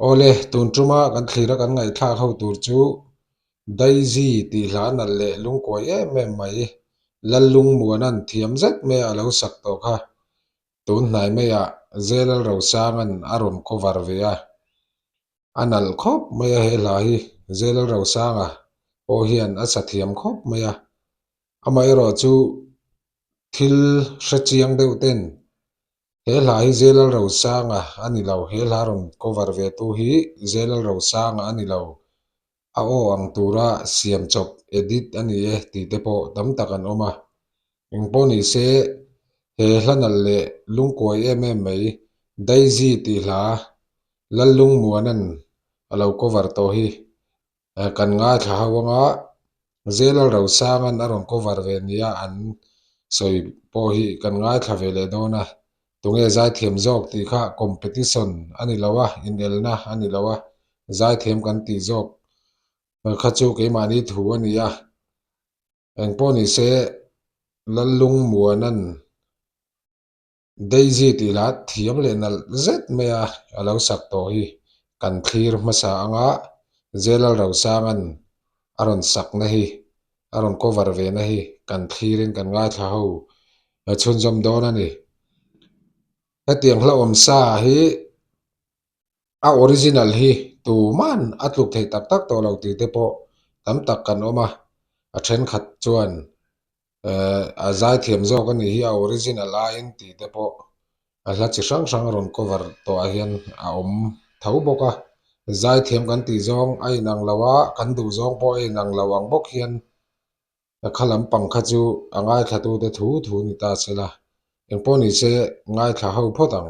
Ole tun truma kan thira kan ngai thla ho tur chu Daisy ti hla nal le lung koi em mai lalung muanan thiam zet me alo sak to kha tun hnai me ya zelal ro sangan aron cover ve a anal khop me he la hi zelal ro sanga o hian a sathiam khop me a amai ro chu thil hrachiang deuh ten he la hi zelal ro sanga ani lo he la ron cover ve tu hi zelal ro sanga ani lo a o ang tura siam chop edit ani e ti te po tam takan oma engpo ni se he hlanal le lungkoi em mai Daisy ti hla lalung muanan alo cover to hi kan nga thla hawanga zelal ro sangan aron cover ve nia an soi po hi kan nga thla ve le dona tunge zai thiam jok ti kha competition ani lawa in elna ani lawa zai thiam kan ti jok kha chu ke mani thu ania engpo ni se lalung muanan Daisy ti la thiam le nal zet me a alo sak to hi kan thlir masa anga zelal ro sangan aron sak na hi aron cover ve na hi kan thlirin kan nga thla ho chhun jom don ani hetiang hla om sa hi a original hi tu man atluk thei tak tak to lo ti te po tam tak kan oma a then khat chuan a zai thiam zawk ani hi a original a in ti te po a hla chi hrang hrang ron cover to a hian a om tho bawk a zai thiam kan ti zawng a inang lawa kan du zawng pawh a inang lo ang bawk hian kha lampang kha chu a ngai thla tu te thu thu ni ta chela engpawh ni se ngai thla ho phawt ang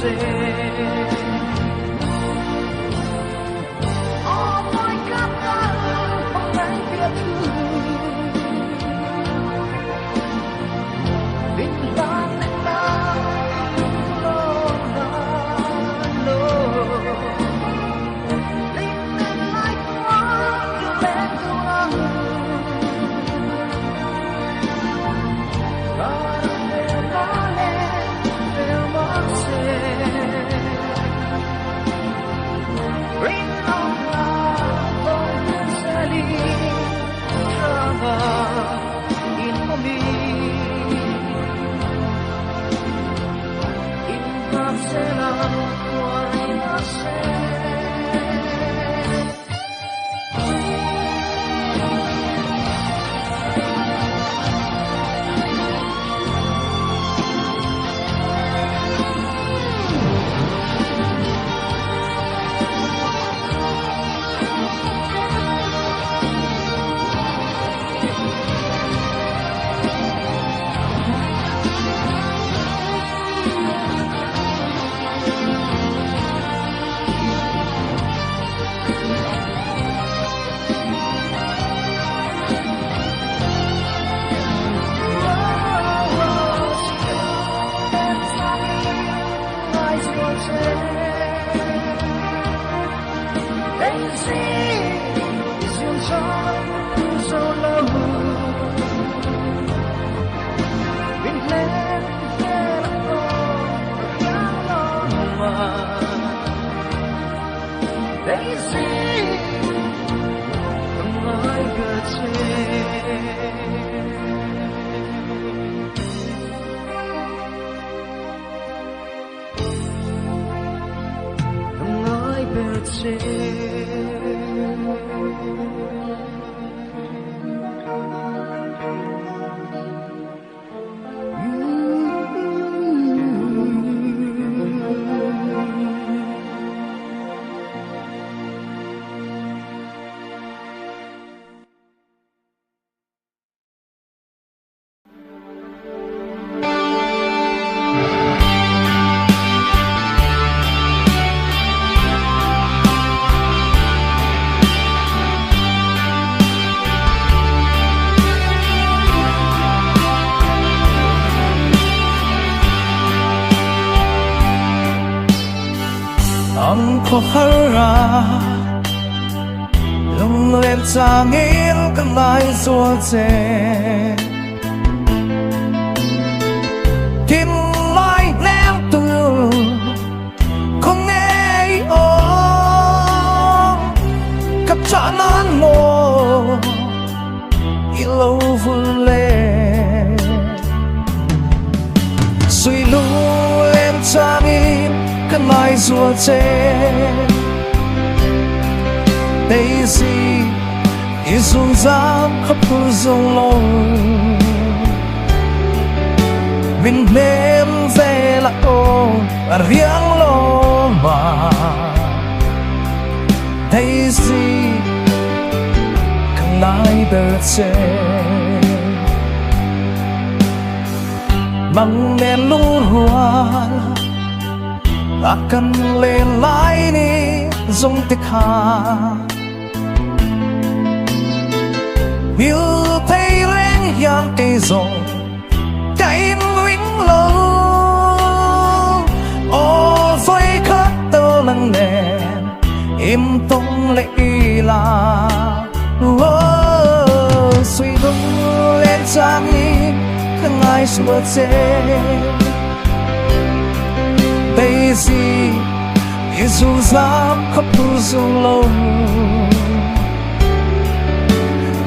se mọi cát tan không đánh biết thương bình lan lên ta lo linh lên lại quá yêu lên thương lắm hara lung lên tangin kan lai zua ze kim lai lem tu không nghe o cặp cha nan mo lâu vui lên suy lu lên tangin kan lai zua ze Daisy isung zam khapu zong lo min mem ve la o riang lo ma Daisy kan lai de che mang nen lu huan akan le lai ni zong tikha miu thấy rèn yang cây rồng cây vĩnh lâu ô với khát tơ lăng đèn im tông lệ là suy đúng lên trang đi không ai sửa chế bây giờ dù dám khóc dù lâu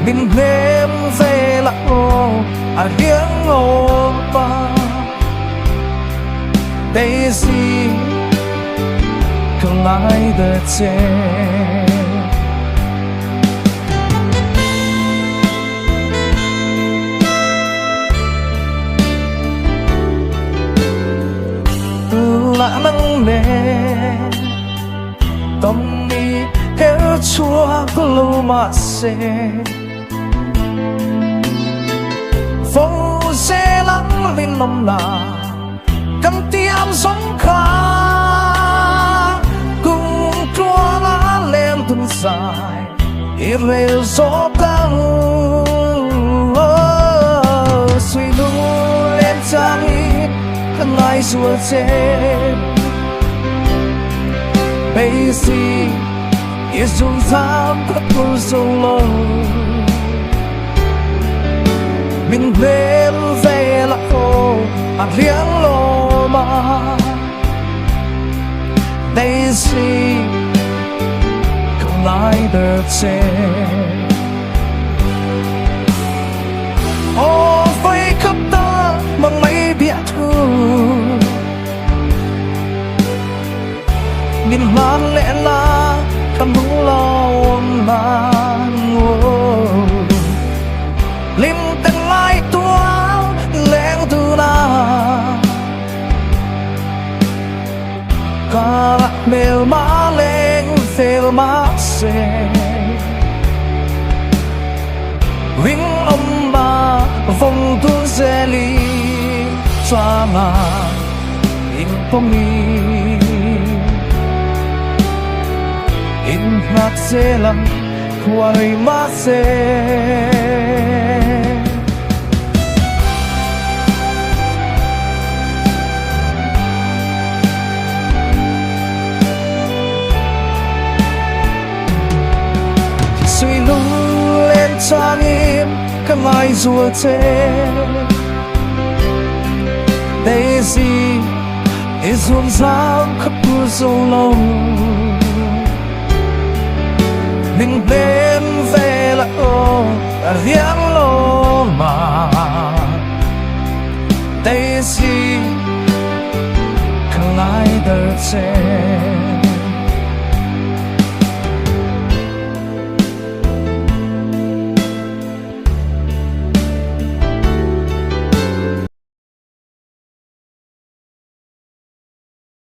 mình đêm về là ô tiếng ô ba đây gì không ai được chơi lạ nắng nè tâm đi theo chúa lâu mà sẽ phong sẽ lắng lên lòng là cầm tiêm sống khá biết về gió tăng suy nu lên trang ít thân ai xua chết bây giờ ít dùng tham thất vô sâu lâu mình lên về là ô riêng lô mà đây gì không lại được xem ô với khắp ta mà mấy biết thương nghìn man lẽ là cầm hú lòng man lim từng lai tua leng tu na cả mel má lên phèo má xe vinh ông bà vòng tuôn xe ly xoa mà in phong mi in mắt xe lắm quay mắt xe suy lu lên trang im các mai rùa chê đây gì để ruộng ráo khắp mưa sâu lâu mình bên về là ô riêng lô mà đây gì không ai được chê